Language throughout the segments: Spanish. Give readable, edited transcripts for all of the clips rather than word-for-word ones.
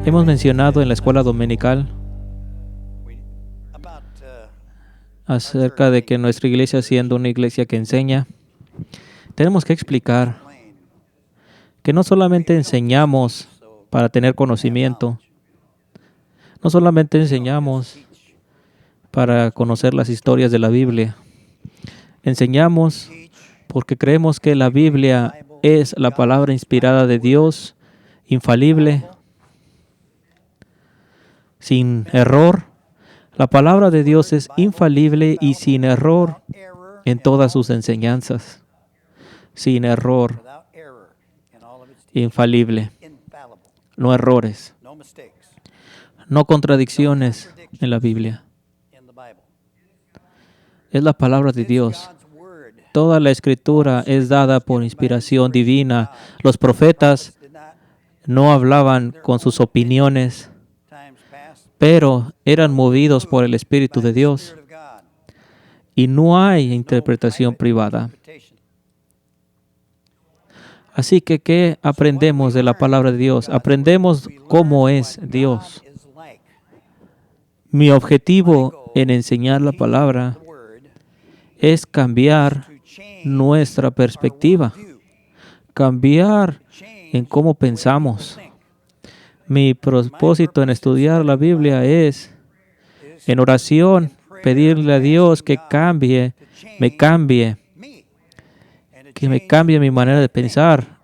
Hemos mencionado en la escuela dominical acerca de que nuestra iglesia, siendo una iglesia que enseña, tenemos que explicar que no solamente enseñamos para tener conocimiento, no solamente enseñamos para conocer las historias de la Biblia, enseñamos porque creemos que la Biblia es la palabra inspirada de Dios, infalible, sin error. La palabra de Dios es infalible y sin error en todas sus enseñanzas. Sin error, infalible, no errores, no contradicciones en la Biblia. Es la palabra de Dios. Toda la escritura es dada por inspiración divina. Los profetas no hablaban con sus opiniones, pero eran movidos por el Espíritu de Dios. Y no hay interpretación privada. Así que, ¿qué aprendemos de la palabra de Dios? Aprendemos cómo es Dios. Mi objetivo en enseñar la palabra es cambiar nuestra perspectiva, cambiar en cómo pensamos. Mi propósito en estudiar la Biblia es, en oración, pedirle a Dios que me cambie mi manera de pensar,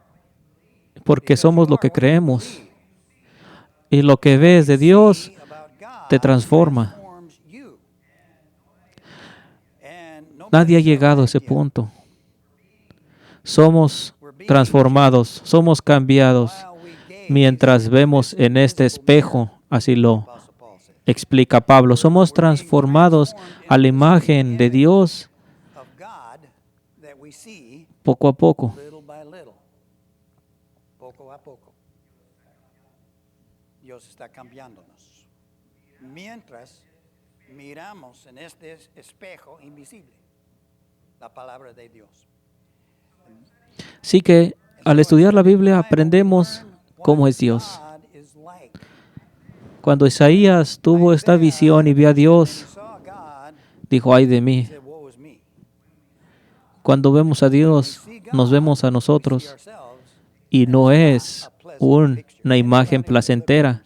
porque somos lo que creemos. Y lo que ves de Dios te transforma. Nadie ha llegado a ese punto. Somos transformados, somos cambiados mientras vemos en este espejo, así lo explica Pablo. Somos transformados a la imagen de Dios poco a poco. Dios está cambiándonos mientras miramos en este espejo invisible la palabra de Dios. Así que al estudiar la Biblia aprendemos cómo es Dios. Cuando Isaías tuvo esta visión y vio a Dios, dijo, ay de mí. Cuando vemos a Dios, nos vemos a nosotros y no es una imagen placentera.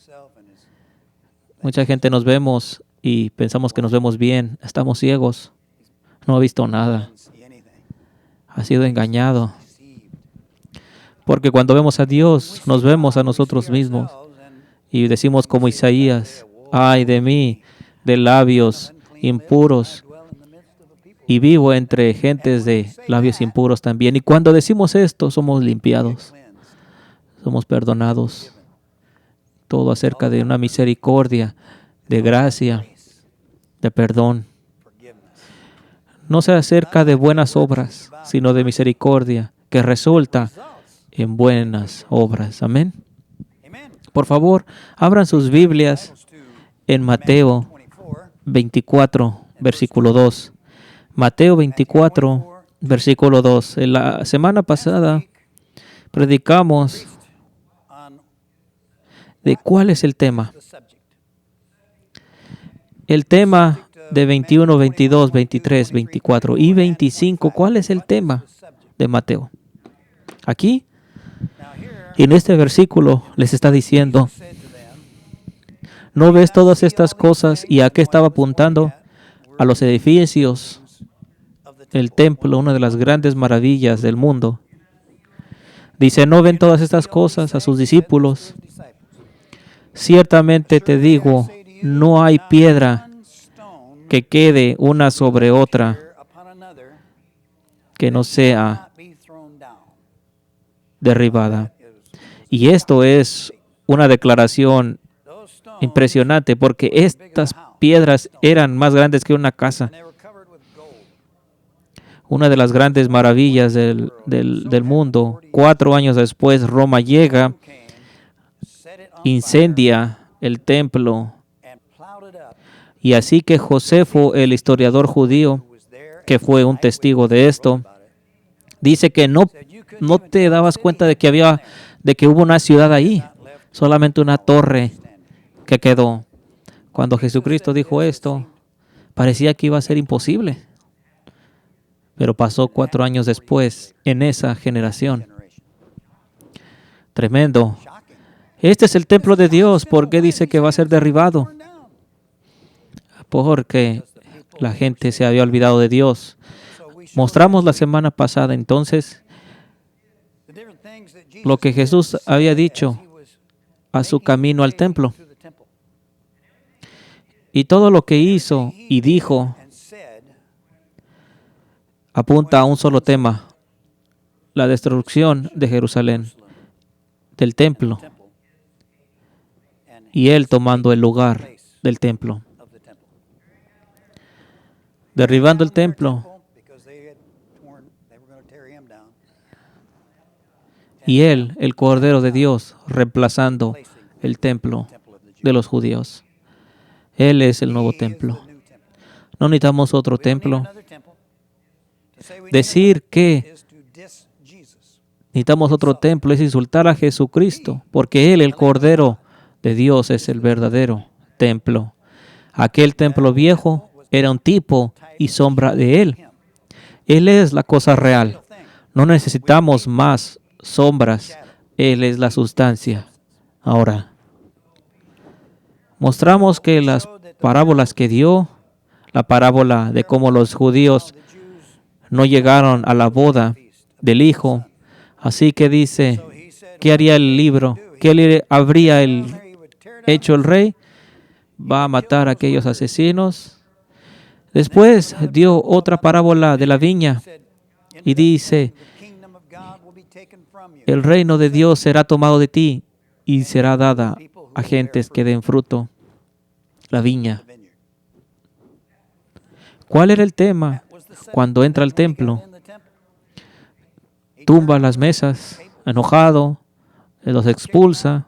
Mucha gente nos vemos y pensamos que nos vemos bien. Estamos ciegos. No ha visto nada. Ha sido engañado. Porque cuando vemos a Dios, nos vemos a nosotros mismos y decimos como Isaías, ay de mí, de labios impuros, y vivo entre gentes de labios impuros también. Y cuando decimos esto, somos limpiados, somos perdonados. Todo acerca de una misericordia, de gracia, de perdón. No se acerca de buenas obras, sino de misericordia, que resulta en buenas obras. Amén. Por favor, abran sus Biblias en Mateo 24, versículo 2. Mateo 24, versículo 2. En la semana pasada predicamos de cuál es el tema. El tema de 21, 22, 23, 24 y 25. ¿Cuál es el tema de Mateo? Aquí, en este versículo, les está diciendo, ¿no ves todas estas cosas? ¿Y a qué estaba apuntando? A los edificios, el templo, una de las grandes maravillas del mundo. Dice, ¿no ven todas estas cosas? A sus discípulos. Ciertamente te digo, no hay piedra que quede una sobre otra que no sea derribada. Y esto es una declaración impresionante porque estas piedras eran más grandes que una casa. Una de las grandes maravillas del mundo. 4 años después, Roma llega, incendia el templo. Y así que Josefo, el historiador judío, que fue un testigo de esto, dice que no te dabas cuenta de que hubo una ciudad ahí, solamente una torre que quedó. Cuando Jesucristo dijo esto, parecía que iba a ser imposible. Pero pasó 4 años después en esa generación. Tremendo. Este es el templo de Dios. ¿Por qué dice que va a ser derribado? Porque la gente se había olvidado de Dios. Mostramos la semana pasada entonces lo que Jesús había dicho a su camino al templo. Y todo lo que hizo y dijo apunta a un solo tema: la destrucción de Jerusalén, del templo, y Él tomando el lugar del templo. Derribando el templo, y Él, el Cordero de Dios, reemplazando el templo de los judíos. Él es el nuevo templo. No necesitamos otro templo. Decir que necesitamos otro templo es insultar a Jesucristo, porque Él, el Cordero de Dios, es el verdadero templo. Aquel templo viejo era un tipo y sombra de Él. Él es la cosa real. No necesitamos más sombras. Él es la sustancia. Ahora, mostramos que las parábolas que dio, la parábola de cómo los judíos no llegaron a la boda del Hijo, así que dice, ¿qué haría el libro? ¿Qué le habría hecho el rey? Va a matar a aquellos asesinos. Después dio otra parábola de la viña y dice, el reino de Dios será tomado de ti y será dada a gentes que den fruto. La viña. ¿Cuál era el tema cuando entra al templo? Tumba las mesas, enojado, los expulsa,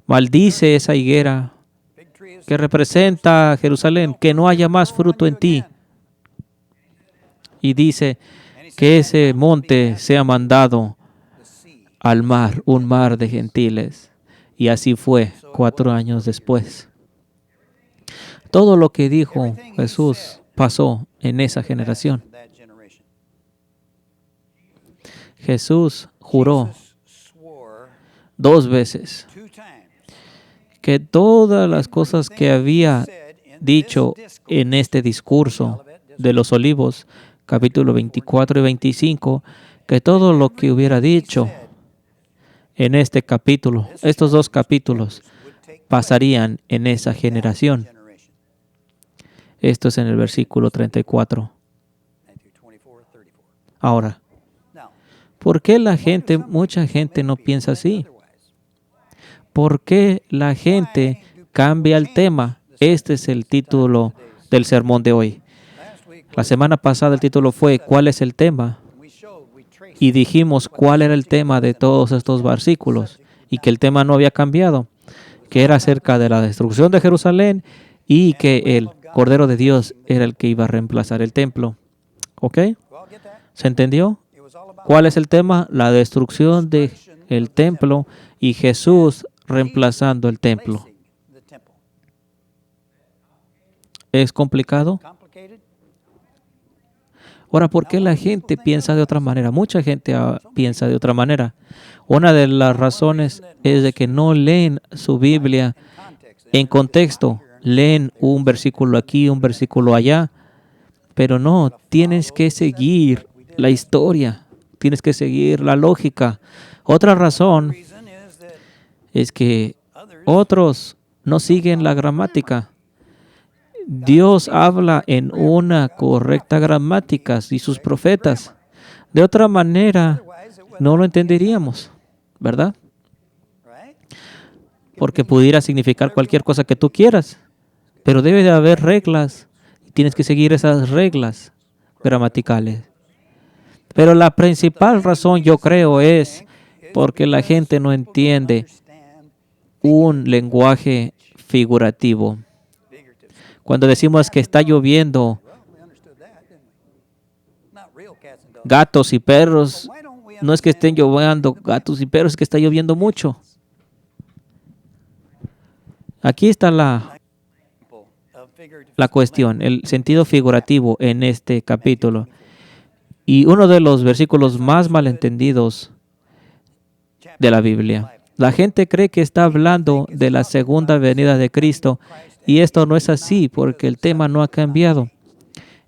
maldice esa higuera que representa a Jerusalén, que no haya más fruto en ti. Y dice que ese monte sea mandado al mar, un mar de gentiles. Y así fue 4 años después. Todo lo que dijo Jesús pasó en esa generación. Jesús juró 2 veces que todas las cosas que había dicho en este discurso de los olivos, capítulo 24 y 25, que todo lo que hubiera dicho en este capítulo, estos 2 capítulos, pasarían en esa generación. Esto es en el versículo 34. Ahora, ¿por qué mucha gente no piensa así? ¿Por qué la gente cambia el tema? Este es el título del sermón de hoy. La semana pasada el título fue ¿cuál es el tema? Y dijimos cuál era el tema de todos estos versículos y que el tema no había cambiado, que era acerca de la destrucción de Jerusalén y que el Cordero de Dios era el que iba a reemplazar el templo. ¿Ok? ¿Se entendió? ¿Cuál es el tema? La destrucción del templo y Jesús reemplazando el templo. ¿Es complicado? Ahora, ¿por qué la gente piensa de otra manera? Mucha gente piensa de otra manera. Una de las razones es de que no leen su Biblia en contexto. Leen un versículo aquí, un versículo allá, pero no, tienes que seguir la historia, tienes que seguir la lógica. Otra razón es que otros no siguen la gramática. Dios habla en una correcta gramática y sus profetas. De otra manera, no lo entenderíamos, ¿verdad? Porque pudiera significar cualquier cosa que tú quieras, pero debe de haber reglas y tienes que seguir esas reglas gramaticales. Pero la principal razón, yo creo, es porque la gente no entiende un lenguaje figurativo. Cuando decimos que está lloviendo gatos y perros, no es que estén lloviendo gatos y perros, es que está lloviendo mucho. Aquí está la cuestión, el sentido figurativo en este capítulo. Y uno de los versículos más malentendidos de la Biblia. La gente cree que está hablando de la segunda venida de Cristo y esto no es así porque el tema no ha cambiado.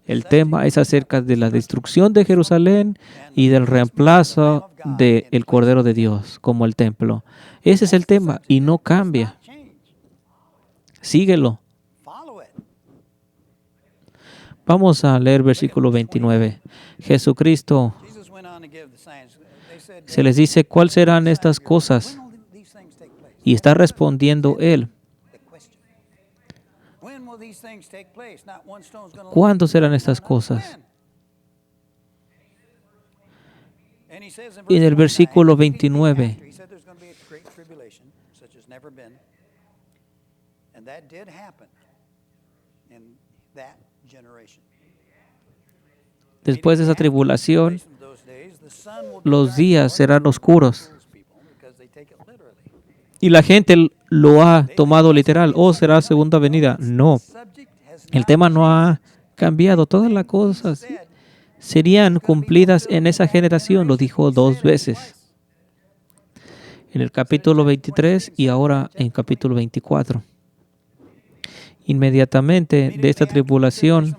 El tema es acerca de la destrucción de Jerusalén y del reemplazo del Cordero de Dios como el templo. Ese es el tema y no cambia. Síguelo. Vamos a leer versículo 29. Jesucristo se les dice, ¿cuáles serán estas cosas? Y está respondiendo Él. ¿Cuándo serán estas cosas? En el versículo 29. Después de esa tribulación, los días serán oscuros. Y la gente lo ha tomado literal. ¿O será segunda venida? No. El tema no ha cambiado. Todas las cosas serían cumplidas en esa generación. Lo dijo 2 veces. En el capítulo 23 y ahora en capítulo 24. Inmediatamente de esta tribulación,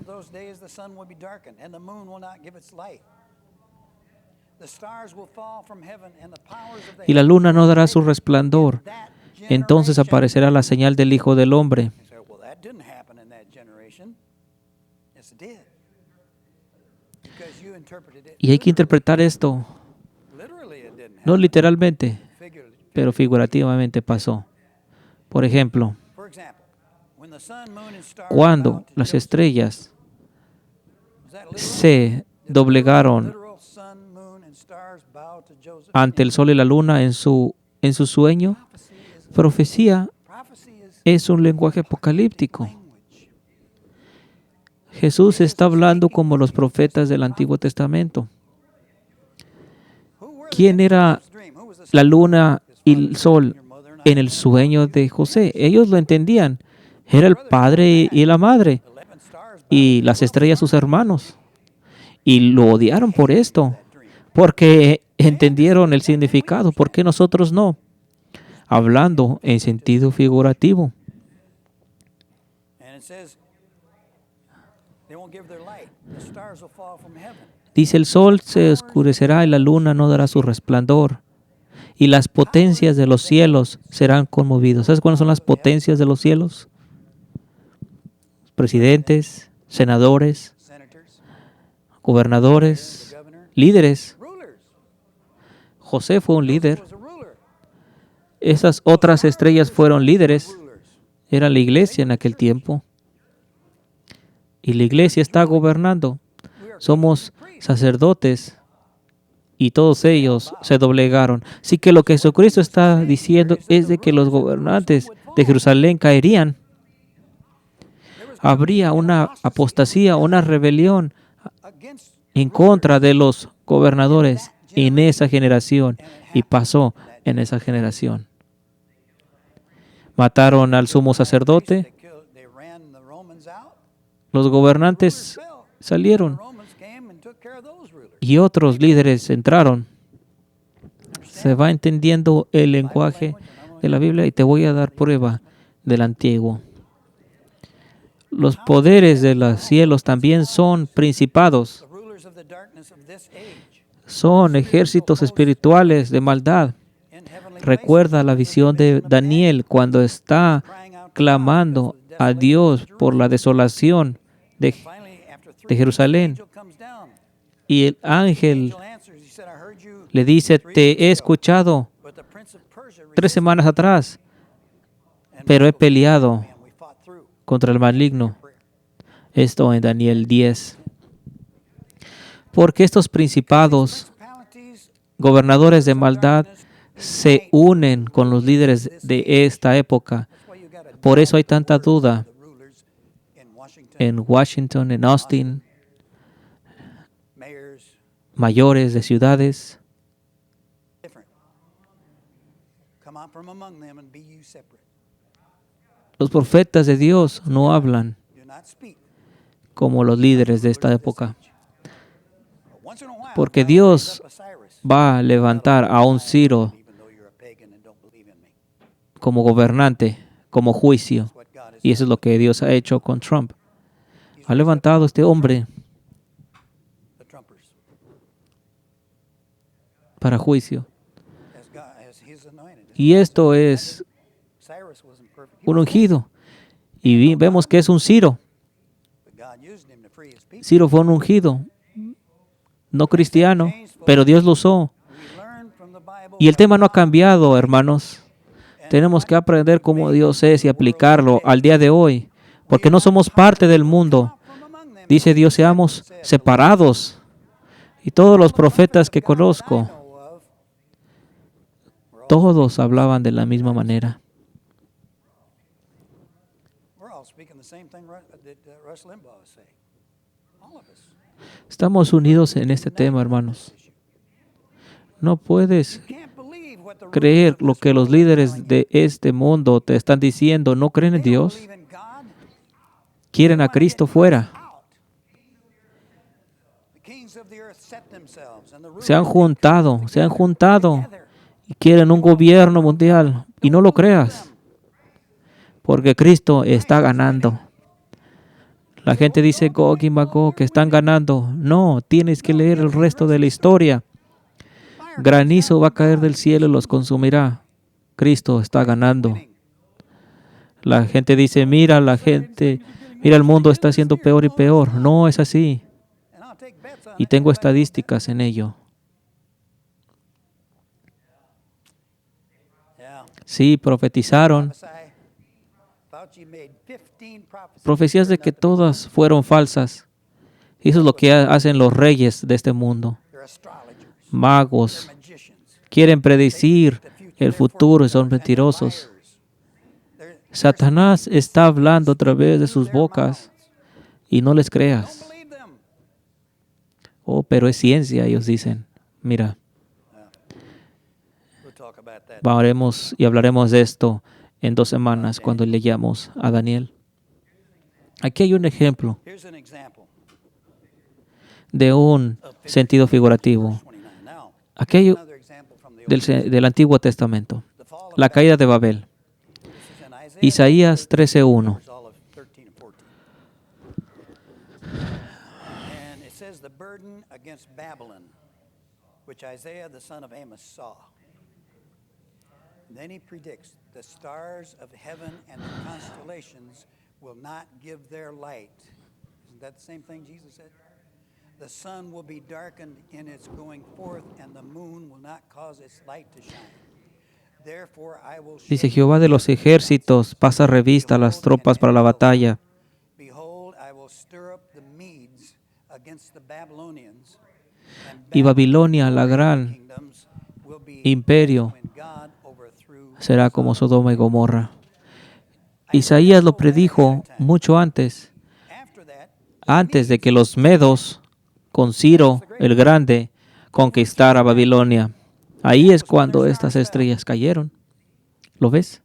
y la luna no dará su resplandor. Entonces aparecerá la señal del Hijo del Hombre. Y hay que interpretar esto, no literalmente, pero figurativamente pasó. Por ejemplo, cuando las estrellas se doblegaron ante el sol y la luna en su sueño, profecía es un lenguaje apocalíptico. Jesús está hablando como los profetas del Antiguo Testamento. ¿Quién era la luna y el sol en el sueño de José? Ellos lo entendían. Era el padre y la madre. Y las estrellas sus hermanos. Y lo odiaron por esto. Porque entendieron el significado. ¿Por qué nosotros no? Hablando en sentido figurativo. Dice, el sol se oscurecerá y la luna no dará su resplandor. Y las potencias de los cielos serán conmovidos. ¿Sabes cuáles son las potencias de los cielos? Presidentes, senadores, gobernadores, líderes. José fue un líder. Esas otras estrellas fueron líderes. Era la iglesia en aquel tiempo. Y la iglesia está gobernando. Somos sacerdotes y todos ellos se doblegaron. Así que lo que Jesucristo está diciendo es de que los gobernantes de Jerusalén caerían. Habría una apostasía, una rebelión en contra de los gobernadores en esa generación, y pasó en esa generación. Mataron al sumo sacerdote. Los gobernantes salieron y otros líderes entraron. Se va entendiendo el lenguaje de la Biblia y te voy a dar prueba del antiguo. Los poderes de los cielos también son principados. Son ejércitos espirituales de maldad. Recuerda la visión de Daniel cuando está clamando a Dios por la desolación de Jerusalén. Y el ángel le dice, te he escuchado 3 semanas atrás, pero he peleado contra el maligno. Esto en Daniel 10. Porque estos principados, gobernadores de maldad, se unen con los líderes de esta época. Por eso hay tanta duda en Washington, en Austin, mayores de ciudades. Los profetas de Dios no hablan do not speak. como los líderes de esta época, Once in a while, porque God Dios raised up a Cyrus. va a levantar a un Ciro Even though you're a pagan and don't believe in me. como gobernante, como juicio. What God has Y eso es lo que Dios ha hecho con Trump. Ha levantado a este hombre the Trumpers. para juicio. As God, as his anointed. Y esto es Cyrus wasn't perfect. un ungido. Y vemos que es un Ciro. But God used him to free his people. Ciro fue un ungido, no cristiano, pero Dios lo usó. We learn from the Bible Y el tema no ha cambiado, hermanos. Tenemos que aprender cómo Dios es y aplicarlo al día de hoy, porque no somos parte del mundo. from among them. Dice Dios, seamos separados. Y todos los profetas que conozco, Know of, todos hablaban de la misma manera. we're all speaking the same thing that Rush Limbaugh is saying. All of us. Estamos unidos en este tema, hermanos. No puedes Can't believe what the creer lo que los líderes de este mundo te están diciendo. ¿No creen en Dios? believe in God. Quieren a Cristo fuera. Out. The kings of the earth set themselves and the rulers Se han juntado y quieren un gobierno mundial. Y no lo creas, porque Cristo está ganando. La gente dice Gog y Magog que están ganando. No, tienes que leer el resto de la historia. Granizo va a caer del cielo y los consumirá. Cristo está ganando. La gente dice, mira, el mundo está siendo peor y peor. No es así. and I'll take bets on Y it. tengo estadísticas en ello. Yeah. Sí, profetizaron. Fauci made 15 prophecies. Profecías de que todas fueron falsas. Y eso es lo que hacen los reyes de este mundo. They're astrologers. Magos. They're magicians. Quieren predecir el futuro y son mentirosos. Satanás está hablando a través de sus bocas y no les Don't creas. believe them. Oh, pero es ciencia, ellos dicen. Mira, We'll talk about that. veremos y hablaremos de esto en 2 semanas cuando leamos a Daniel. Aquí hay un ejemplo Here's an example. de un sentido figurativo. 29. Now, Aquí hay another example from the Old del Antiguo Testamento. the fall of La caída de Babel. This is in Isaiah. Isaías 13:1. It's all of 13 and 14. And it says the burden against Babylon, which Isaiah the son of Amos saw. And then he predicts the stars of heaven and the constellations will not give their light. Isn't that the same thing Jesus said? The sun will be darkened in its going forth, and the moon will not cause its light to shine. Therefore I will Dice shake Jehová de los ejércitos, pasa revista a las tropas para la batalla. Behold, I will stir up the Medes against the Babylonians, and Y Babilonia, la gran kingdoms will be imperio, when God overthrew. será como Sodoma y Gomorra. Isaías lo predijo mucho antes After that, de que los medos, con Ciro el Grande, conquistara Babilonia. Ahí es cuando estas estrellas cayeron. ¿Lo ves?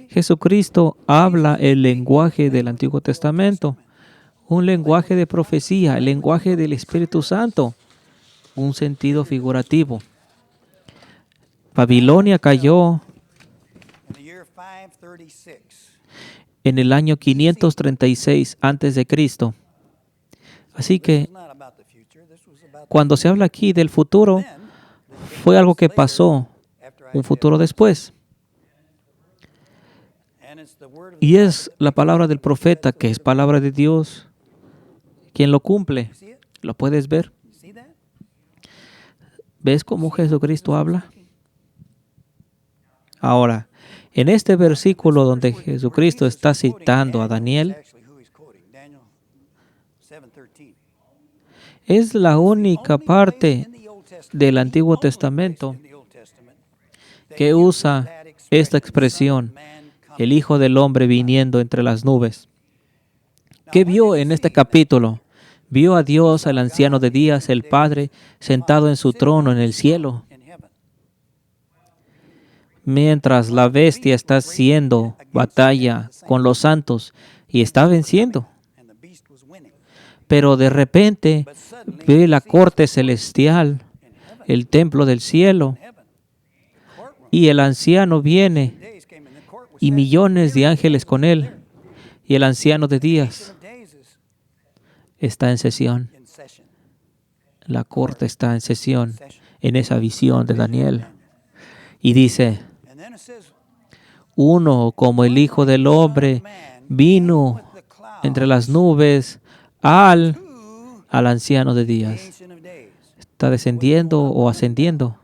Jesucristo habla el lenguaje del Antiguo Testamento, un lenguaje de profecía, el lenguaje del Espíritu Santo, un sentido figurativo. Babilonia cayó in the year 536, en el año 536 antes de Cristo. Así que it's not about the future. This was about cuando se habla aquí del futuro, then. fue algo que pasó After un futuro después. and it's the word of Y es la palabra del profeta, que es palabra de Dios, quien lo cumple. see it? ¿Lo puedes ver? You see that? ¿Ves cómo Jesucristo habla? Ahora, en este versículo donde Jesucristo está citando a Daniel, Actually, who he's quoting, Daniel 7:13. es la única parte In the Old Testament, del Antiguo Testamento in the Old Testament, que usa esta expresión, el Hijo del Hombre viniendo entre las nubes. ¿Qué vio en este capítulo? Vio a Dios, al anciano de días, el Padre, sentado en su trono en el cielo. in heaven. mientras la bestia está haciendo batalla con los santos y está venciendo. and the beast was winning. Pero de repente But suddenly, ve la corte celestial, el templo del cielo, heaven, the courtroom, y el anciano viene days came and the court was y set. millones de ángeles con él. Y el anciano de días Of days is está en sesión. in session. La corte está en sesión en esa visión de Daniel. Y dice, And then it says, uno como el Hijo del Hombre vino the cloud entre las nubes al to anciano de días. Ancient of Days. ¿Está descendiendo o ascendiendo?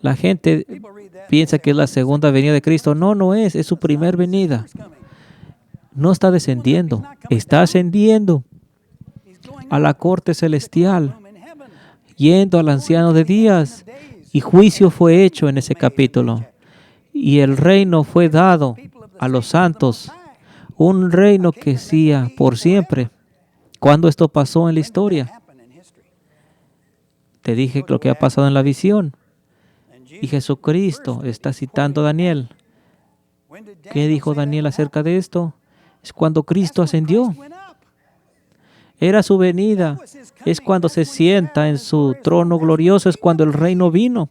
La gente People read that. piensa que es la segunda venida de Cristo. No, no es. Es su primer venida. He's coming. No está descendiendo. Está ascendiendo He's going a la corte celestial, room in heaven. yendo al anciano de días. Y juicio fue hecho en ese capítulo. Y el reino fue dado a los santos. Un reino que sea por siempre. ¿Cuándo esto pasó en la historia? Happen in history. Te dije lo que ha pasado en la visión. And Y Jesus, Jesucristo está citando a Daniel. when did ¿Qué dijo Daniel acerca de esto? Es cuando Cristo ascendió. went up? Era su venida. Es cuando se sienta en su trono glorioso. Es cuando el reino vino.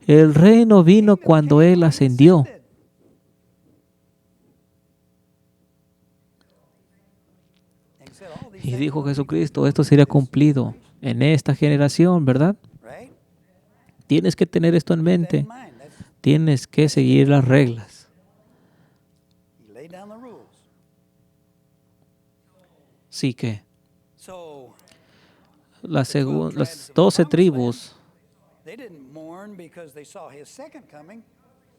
El reino vino cuando Él ascendió. And he said, all these Y dijo Jesucristo, esto sería cumplido en esta generación, ¿verdad? right? Tienes que tener esto en In mente. mind. That's, Tienes que seguir las reglas. he laid down the rules. Así que So las 12 tribus they didn't mourn because they saw his second coming.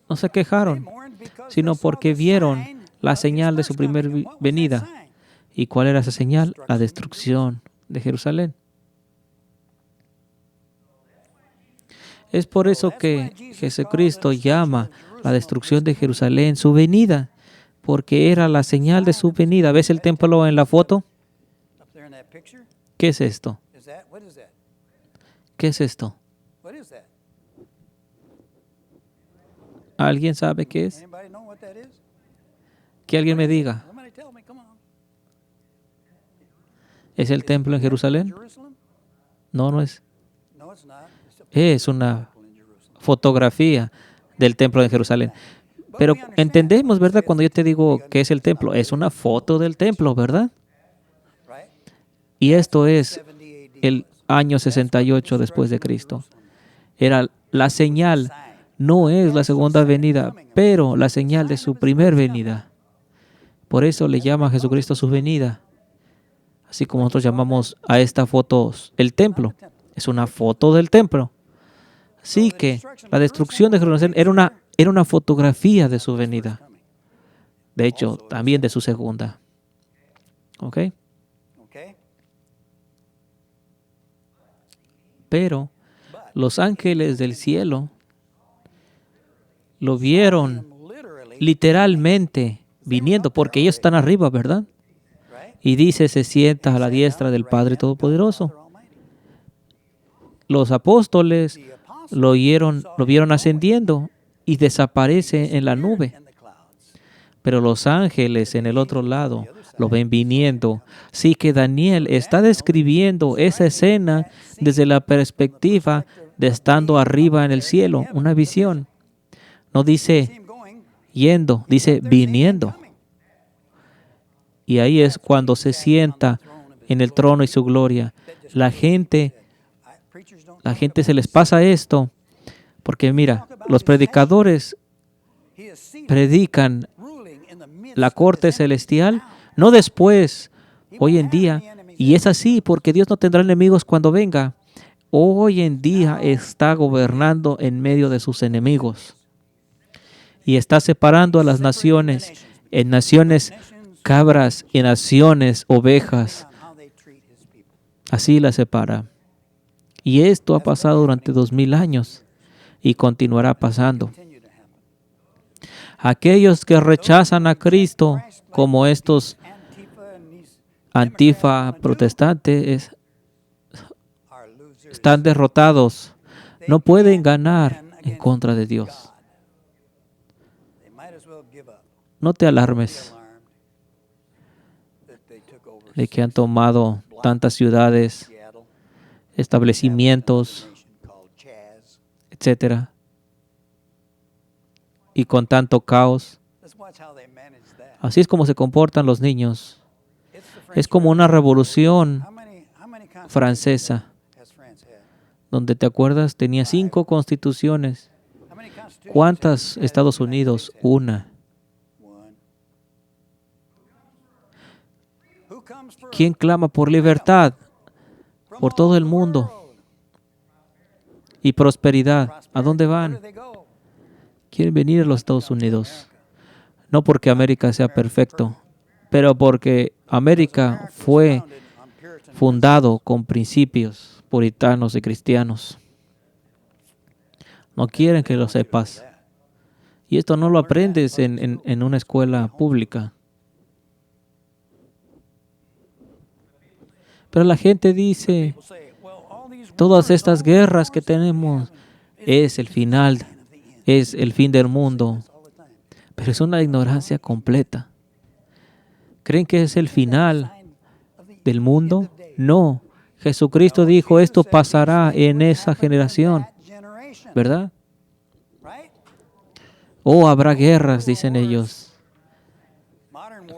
no se They quejaron, mourned because sino they saw porque the vieron sign la of his señal de first su primer coming. And what was that venida. sign? ¿Y cuál era esa señal? La destrucción de Jerusalén. Es por eso que Jesucristo llama la destrucción de Jerusalén su venida, porque era la señal de su venida. ¿Ves el templo en la foto? Up there in that picture? ¿Qué es esto? Is that, what is that? ¿Qué es esto? What is that? ¿Alguien sabe qué es? Anybody know what that is? Que alguien me diga. Somebody tell me, come on. ¿Es el templo en Jerusalén? Jerusalem? No, no es. No, it's not. It's a Es una temple in Jerusalem. fotografía del templo de Jerusalén. Pero entendemos, ¿verdad? Cuando yo te digo que es el templo, es una foto del templo, ¿verdad? Right? Y esto es 70 AD. el año 68 después de Cristo. Era la señal, no es la segunda venida, pero la señal de su primer venida. Por eso le llama a Jesucristo su venida. Así como nosotros llamamos a esta foto el templo. Es una foto del templo. Así que la destrucción de Jerusalén era una fotografía de su venida. De hecho, también de su segunda. ¿Ok? Okay? Pero los ángeles del cielo lo vieron Literally, literalmente viniendo, porque ellos están arriba, ¿verdad? right? Y dice, se sienta a la diestra del Padre Todopoderoso. Almighty. Los apóstoles The apostles lo vieron ascendiendo y desaparece en la nube. in the clouds. Pero los ángeles en el otro lado lo ven viniendo. Así que Daniel está describiendo esa escena desde la perspectiva de estando arriba en el cielo, una visión. No dice See him going. yendo, dice viniendo. Coming. Y ahí es cuando se sienta en el trono y su gloria. La gente Preachers don't. La gente se les pasa esto, porque mira, los predicadores He is seated, predican ruling in the midst la of corte his enemies. celestial, no después, hoy en día, y es así porque Dios no tendrá enemigos cuando venga. Hoy en día está gobernando en medio de sus enemigos y está separando a las naciones, en naciones cabras y naciones ovejas. On how they treat his people. Así las separa. Y esto ha pasado durante 2000 años y continuará pasando. Continue to happen. Aquellos que rechazan a Cristo, como estos Antifa and these antifa protestantes, are losers. están derrotados. No pueden ganar en contra de Dios. No te alarmes de que han tomado tantas ciudades, establecimientos, etcétera, y con tanto caos. Así es como se comportan los niños. Es como una revolución francesa, donde, ¿te acuerdas? Tenía 5 constituciones. ¿Cuántas Estados Unidos? Una. ¿Quién clama por libertad? Por todo el mundo. Y prosperidad. ¿A dónde van? Quieren venir a los Estados Unidos. No porque América sea perfecto, pero porque América fue fundado con principios puritanos y cristianos. No quieren que lo sepas. Y esto no lo aprendes en una escuela pública. Pero la gente dice, todas estas guerras que tenemos es el final, es el fin del mundo. Pero es una ignorancia completa. ¿Creen que es el final del mundo? No. Jesucristo dijo, esto pasará en esa generación, ¿verdad? Oh, habrá guerras, dicen ellos.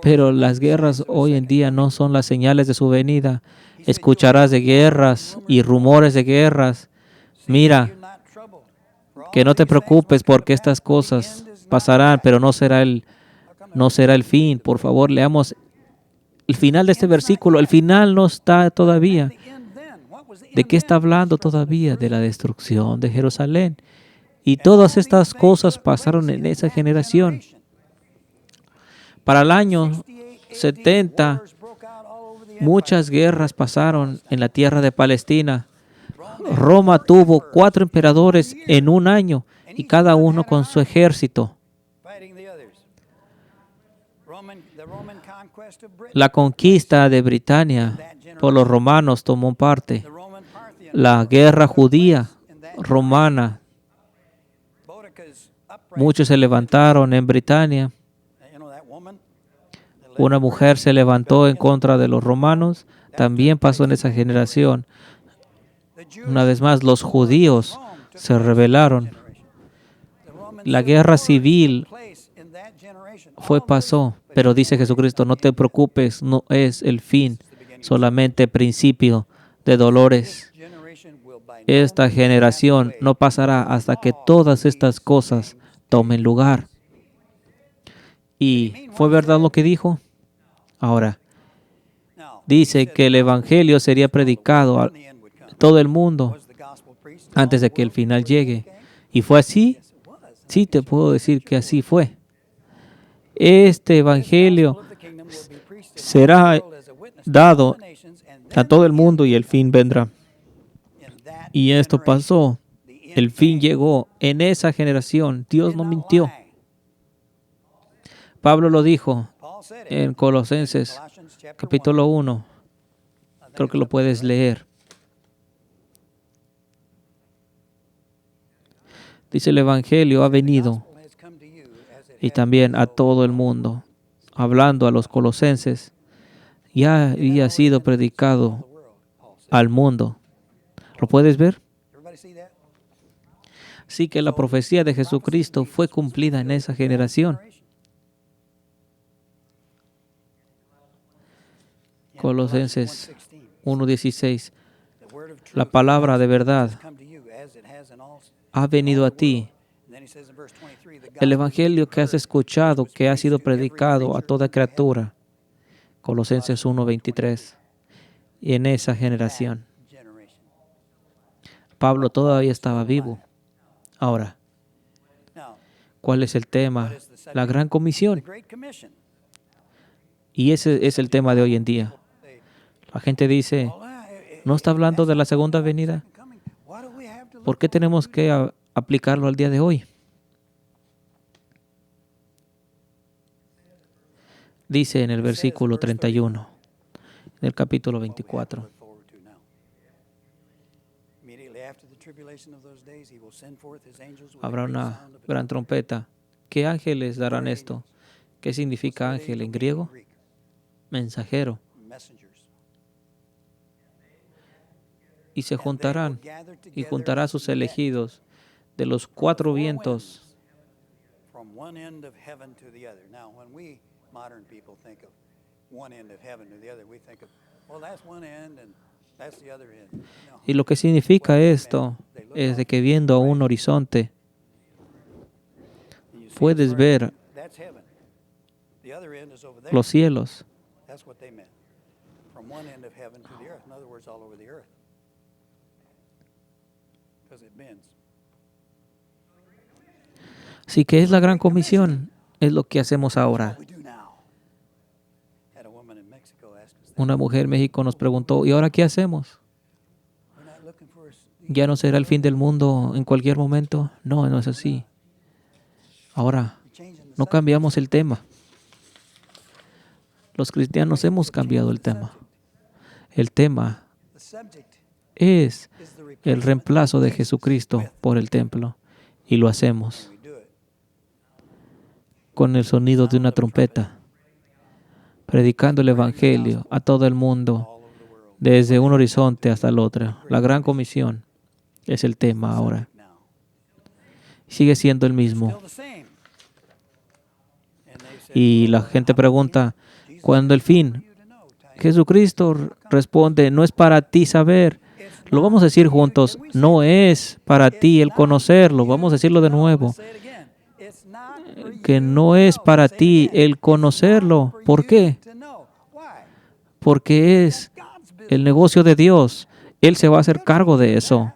Pero las guerras hoy en día no son las señales de su venida. Escucharás de guerras y rumores de guerras. Mira, que no te preocupes porque estas cosas pasarán, pero no será el fin. Por favor, leamos el final de este versículo. El final no está todavía. ¿De qué está hablando todavía? De la destrucción de Jerusalén. Y todas estas cosas pasaron en esa generación. Para el año 70, muchas guerras pasaron en la tierra de Palestina. Roma tuvo 4 emperadores en un año y cada uno con su ejército. La conquista de Britania por los romanos tomó parte. La guerra judía romana. Muchos se levantaron en Britania. Una mujer se levantó en contra de los romanos. También pasó en esa generación. Una vez más, los judíos se rebelaron. La guerra civil pasó, pero dice Jesucristo, no te preocupes, no es el fin, solamente principio de dolores. Esta generación no pasará hasta que todas estas cosas tomen lugar. ¿Y fue verdad lo que dijo? Ahora, dice que el Evangelio sería predicado a todo el mundo antes de que el final llegue. ¿Y fue así? Sí, te puedo decir que así fue. Este Evangelio será dado a todo el mundo y el fin vendrá. Y esto pasó. El fin llegó en esa generación. Dios no mintió. Pablo lo dijo en Colosenses capítulo 1. Creo que lo puedes leer. Dice, el Evangelio ha venido y también a todo el mundo, hablando a los colosenses, ya había sido predicado al mundo. ¿Lo puedes ver? Sí, que la profecía de Jesucristo fue cumplida en esa generación. Colosenses 1:16. La palabra de verdad ha venido a ti. El Evangelio que has escuchado, que ha sido predicado a toda criatura. Colosenses 1:23. Y en esa generación. Pablo todavía estaba vivo. Ahora, ¿cuál es el tema? La gran comisión. Y ese es el tema de hoy en día. La gente dice, ¿no está hablando de la segunda venida? ¿Por qué tenemos que aplicarlo al día de hoy? Dice en el versículo 31, del capítulo 24. Habrá una gran trompeta. ¿Qué ángeles darán esto? ¿Qué significa ángel en griego? Mensajero. Y se juntarán, y juntará a sus elegidos de los cuatro vientos. Y lo que significa esto es de que viendo a un horizonte puedes ver los cielos. Así que es la gran comisión, es lo que hacemos ahora. Una mujer en México nos preguntó, ¿y ahora qué hacemos? ¿Ya no será el fin del mundo en cualquier momento? No, no es así. Ahora, no cambiamos el tema. Los cristianos hemos cambiado el tema. El tema es el reemplazo de Jesucristo por el templo. Y lo hacemos con el sonido de una trompeta, predicando el Evangelio a todo el mundo, desde un horizonte hasta el otro. La gran comisión es el tema ahora. Sigue siendo el mismo. Y la gente pregunta, ¿cuándo el fin? Jesucristo responde, no es para ti saber. Lo vamos a decir juntos, no es para ti el conocerlo. Vamos a decirlo de nuevo. Que no es para ti el conocerlo. ¿Por qué? Porque es el negocio de Dios. Él se va a hacer cargo de eso.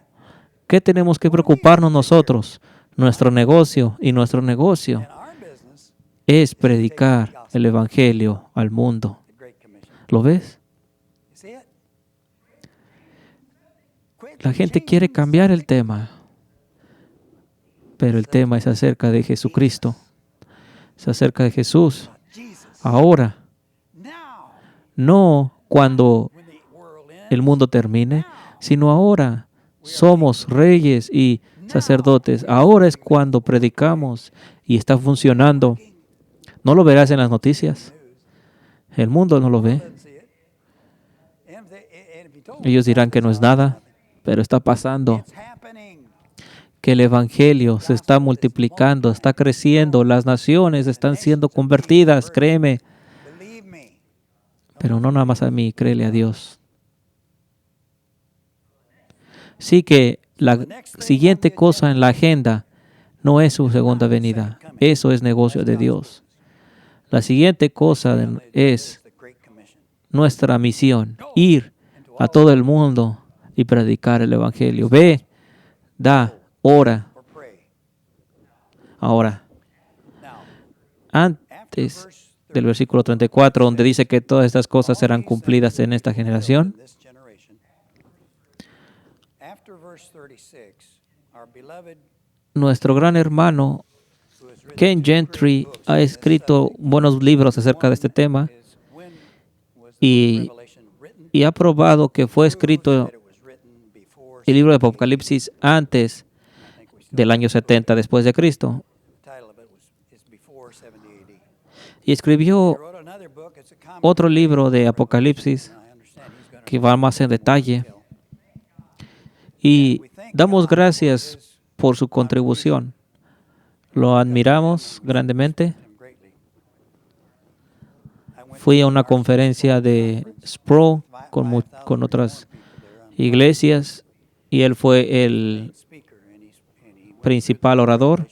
¿Qué tenemos que preocuparnos nosotros? Nuestro negocio. Y nuestro negocio es predicar el Evangelio al mundo. ¿Lo ves? La gente quiere cambiar el tema, pero el tema es acerca de Jesucristo. Es acerca de Jesús. Ahora, no cuando el mundo termine, sino ahora. Somos reyes y sacerdotes. Ahora es cuando predicamos y está funcionando. No lo verás en las noticias. El mundo no lo ve. Ellos dirán que no es nada, pero está pasando. Que el Evangelio se está multiplicando, está creciendo, las naciones están siendo convertidas, créeme. Pero no nada más a mí, créele a Dios. Sí que la siguiente cosa en la agenda no es su segunda venida. Eso es negocio de Dios. La siguiente cosa es nuestra misión, ir a todo el mundo y predicar el Evangelio. Ve, da, ora. Ahora, antes del versículo 34, donde dice que todas estas cosas serán cumplidas en esta generación, nuestro gran hermano Ken Gentry ha escrito buenos libros acerca de este tema y ha probado que fue escrito el libro de Apocalipsis antes del año 70 después de Cristo. Y escribió otro libro de Apocalipsis que va más en detalle. Y damos gracias por su contribución. Lo admiramos grandemente. Fui a una conferencia de Sproul con otras iglesias y él fue el principal orador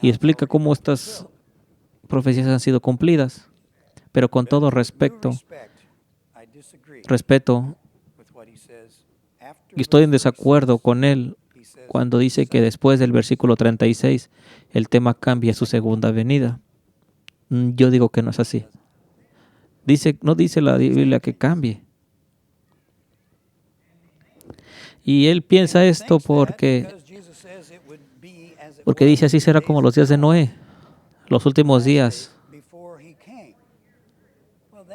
y explica cómo estas profecías han sido cumplidas. Pero con todo respeto, y estoy en desacuerdo con él cuando dice que después del versículo 36 el tema cambia a su segunda venida. Yo digo que no es así. No dice la Biblia que cambie. Y él piensa esto porque dice así será como los días de Noé, los últimos días.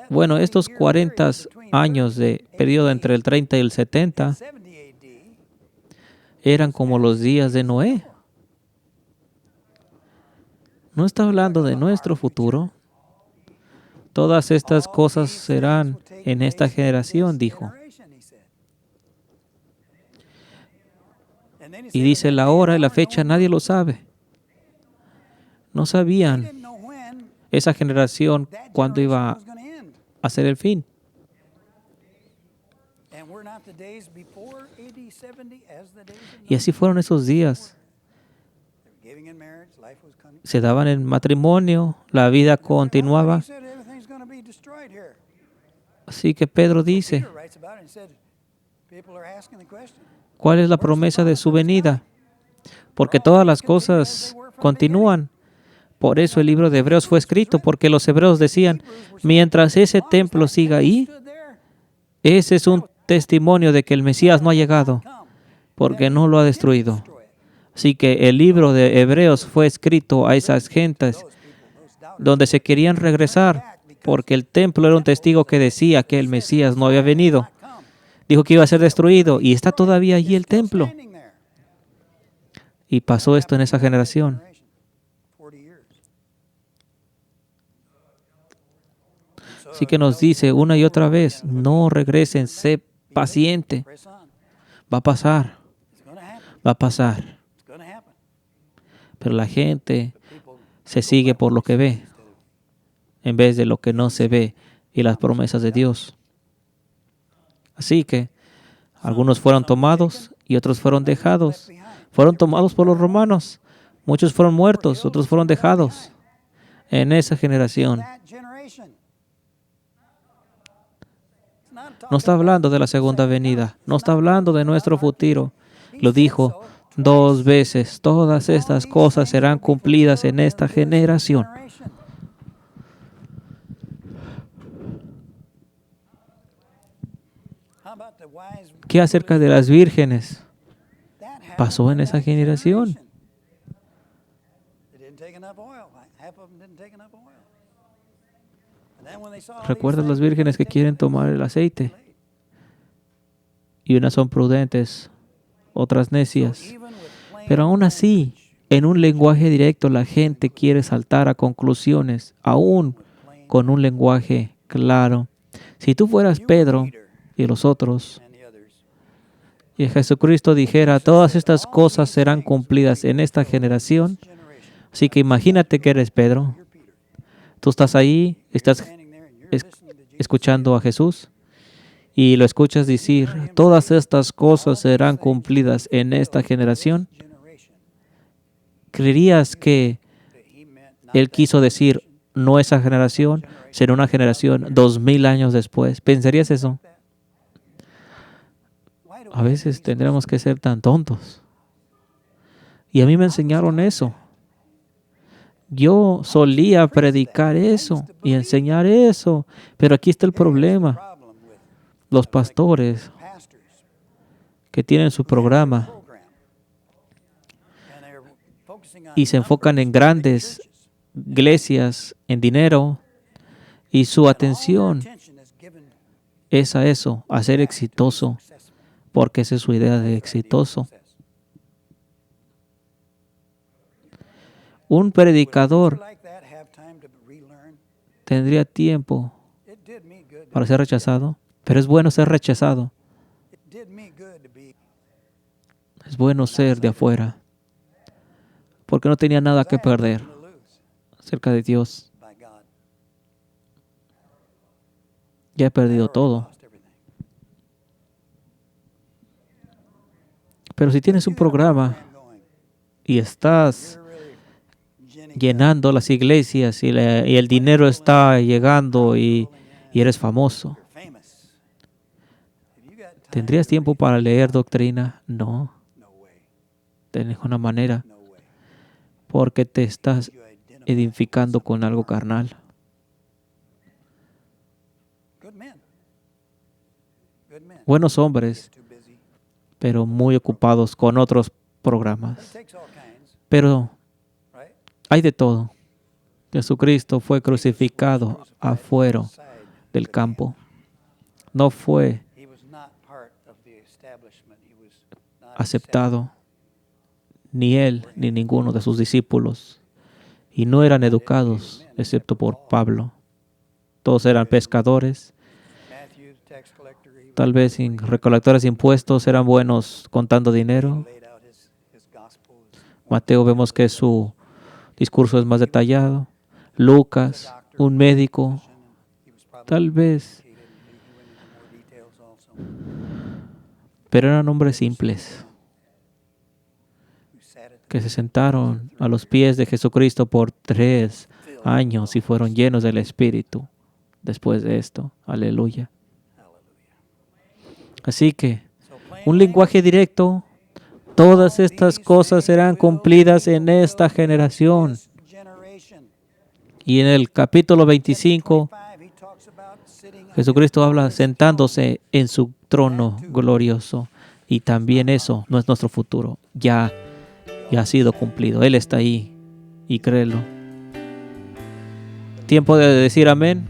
Bueno, estos 40 años de periodo entre el 30 y el 70 eran como los días de Noé. No está hablando de nuestro futuro. Todas estas cosas serán en esta generación, dijo. Y dice la hora y la fecha, nadie lo sabe. No sabían esa generación cuándo iba a ser el fin. Y así fueron esos días. Se daban el matrimonio, la vida continuaba. Así que Pedro dice, ¿cuál es la promesa de su venida? Porque todas las cosas continúan. Por eso el libro de Hebreos fue escrito, porque los hebreos decían, mientras ese templo siga ahí, ese es un testimonio de que el Mesías no ha llegado, porque no lo ha destruido. Así que el libro de Hebreos fue escrito a esas gentes donde se querían regresar, porque el templo era un testigo que decía que el Mesías no había venido. Dijo que iba a ser destruido y está todavía allí el templo. Y pasó esto en esa generación. Así que nos dice una y otra vez, no regresen, sé paciente. Va a pasar, va a pasar. Pero la gente se sigue por lo que ve, en vez de lo que no se ve y las promesas de Dios. Así que algunos fueron tomados y otros fueron dejados. Fueron tomados por los romanos. Muchos fueron muertos, otros fueron dejados en esa generación. No está hablando de la segunda venida. No está hablando de nuestro futuro. Lo dijo 2 veces. Todas estas cosas serán cumplidas en esta generación. ¿Qué acerca de las vírgenes? Pasó en esa generación. ¿Recuerdas las vírgenes que quieren tomar el aceite? Y unas son prudentes, otras necias. Pero aún así, en un lenguaje directo, la gente quiere saltar a conclusiones, aún con un lenguaje claro. Si tú fueras Pedro y los otros, y Jesucristo dijera, todas estas cosas serán cumplidas en esta generación, así que imagínate que eres Pedro. Tú estás ahí, estás escuchando a Jesús y lo escuchas decir, todas estas cosas serán cumplidas en esta generación. ¿Creerías que Él quiso decir, no esa generación, será una generación 2000 años después? ¿Pensarías eso? A veces tendremos que ser tan tontos. Y a mí me enseñaron eso. Yo solía predicar eso y enseñar eso, pero aquí está el problema. Los pastores que tienen su programa y se enfocan en grandes iglesias, en dinero, y su atención es a eso, a ser exitoso, porque esa es su idea de exitoso. Un predicador tendría tiempo para ser rechazado, pero es bueno ser rechazado. Es bueno ser de afuera, porque no tenía nada que perder acerca de Dios. Ya he perdido todo. Pero si tienes un programa y estás llenando las iglesias y el dinero está llegando y eres famoso, ¿tendrías tiempo para leer doctrina? No. De ninguna manera. Porque te estás edificando con algo carnal. Buenos hombres, pero muy ocupados con otros programas. Pero hay de todo. Jesucristo fue crucificado afuera del campo. No fue aceptado, ni él ni ninguno de sus discípulos, y no eran educados excepto por Pablo. Todos eran pescadores, tal vez recolectores de impuestos, eran buenos contando dinero. Mateo vemos que su discurso es más detallado. Lucas, un médico, tal vez, pero eran hombres simples que se sentaron a los pies de Jesucristo por 3 años y fueron llenos del Espíritu después de esto. Aleluya. Así que, un lenguaje directo, todas estas cosas serán cumplidas en esta generación. Y en el capítulo 25, Jesucristo habla sentándose en su trono glorioso. Y también eso no es nuestro futuro. Ya ha sido cumplido. Él está ahí. Y créelo. Tiempo de decir amén.